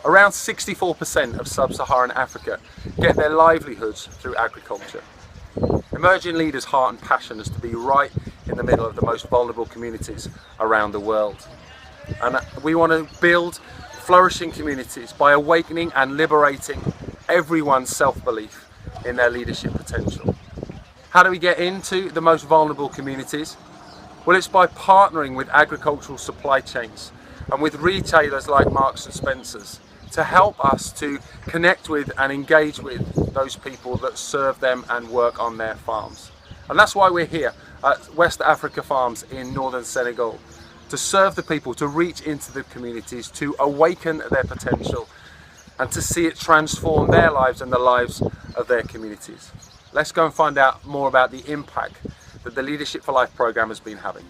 Around 64% of sub-Saharan Africa get their livelihoods through agriculture. Emerging leaders' heart and passion is to be right in the middle of the most vulnerable communities around the world. And we want to build flourishing communities by awakening and liberating everyone's self-belief in their leadership potential. How do we get into the most vulnerable communities? Well, it's by partnering with agricultural supply chains and with retailers like Marks and Spencer's to help us to connect with and engage with those people that serve them and work on their farms. And that's why we're here at West Africa Farms in Northern Senegal, to serve the people, to reach into the communities, to awaken their potential and to see it transform their lives and the lives of their communities. Let's go and find out more about the impact that the Leadership for Life program has been having.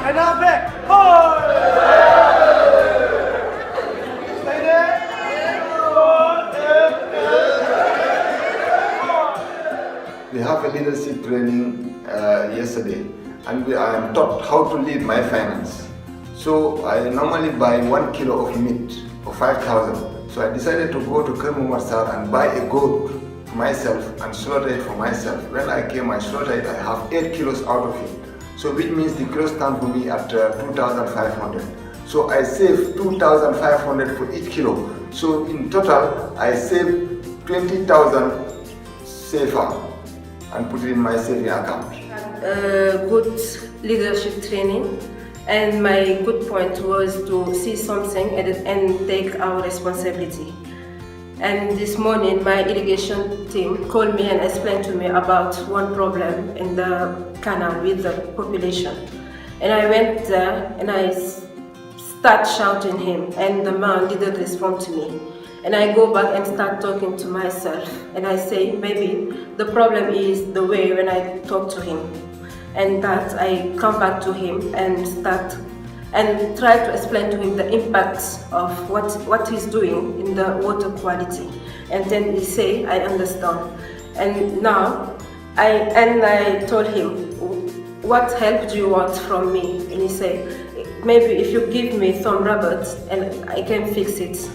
And now back. Forward. Stay there. We have a leadership training yesterday, and I am taught how to lead my finance. So I normally buy 1 kilo of meat for 5,000. So I decided to go to Kermumarsar and buy a goat for myself and slaughter it for myself. When I came, I slaughtered it, I have 8 kilos out of it. So which means the kilo stand for me at 2,500. So I save 2,500 for each kilo. So in total, I save 20,000 safer and put it in my saving account. Good leadership training, and my good point was to see something and take our responsibility. And this morning my irrigation team called me and explained to me about one problem in the canal with the population. And I went there and I start shouting him, and the man didn't respond to me. And I go back and start talking to myself, and I say maybe the problem is the way when I talk to him. And that I come back to him and start and try to explain to him the impact of what he's doing in the water quality. And then he say, I understand. And now I told him, what help do you want from me? And he said, maybe if you give me some rabbits and I can fix it.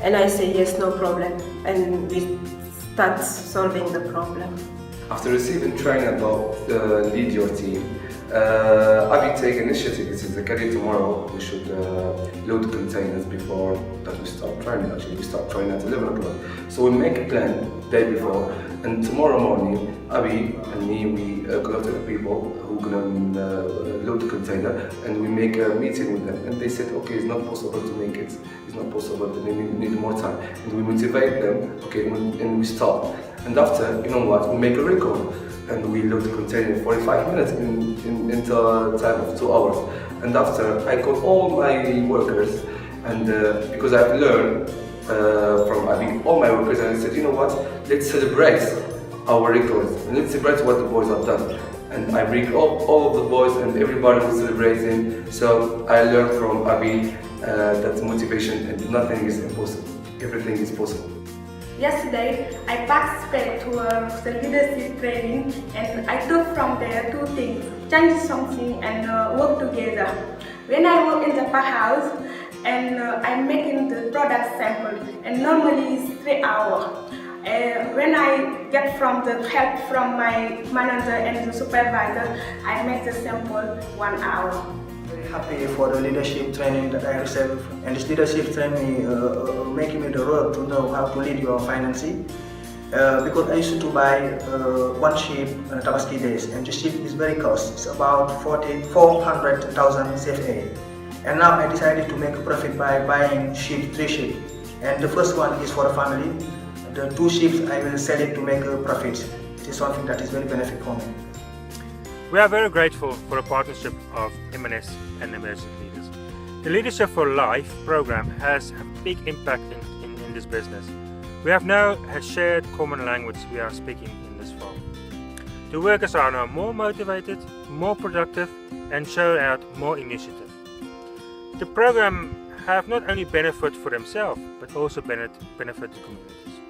And I say, yes, no problem. And we start solving the problem. After receiving training about lead your team, I will take initiative. This is the career tomorrow. We should load containers before that we start training. Actually, we start training at 11 o'clock. So we make a plan day before, and tomorrow morning, Abi and me, we go to the people who are gonna load the container, and we make a meeting with them. And they said, okay, it's not possible to make it. It's not possible. We need more time. And we motivate them. Okay, and we start. And after, you know what, we make a record. And we load the container in 45 minutes into a time of 2 hours. And after, I call all my workers, and because I've learned from all my workers, and I said, you know what, let's celebrate our records, and let's celebrate what the boys have done. And I bring all of the boys, and everybody was celebrating. So I learned from Abi that motivation and nothing is impossible. Everything is possible. Yesterday, I participated to the leadership training, and I took from there 2 things: change something and work together. When I work in the house and I'm making the product sample, and normally it's 3 hours. When I get from the help from my manager and the supervisor, I make the sample 1 hour. Very happy for the leadership training that I received, and this leadership training making me the road to know how to lead your finances. because I used to buy one sheep Tabaski days, and the sheep is very cost. It's about 400,000 CFA. And now I decided to make a profit by buying three sheep. And the first one is for a family. The 2 sheep I will sell it to make a profit. It is something that is very beneficial for me. We are very grateful for the partnership of M&S and Emerging Leaders. The Leadership for Life program has a big impact in this business. We have now a shared common language we are speaking in this farm. The workers are now more motivated, more productive, and show out more initiative. The program have not only benefit for themselves, but also benefit the communities.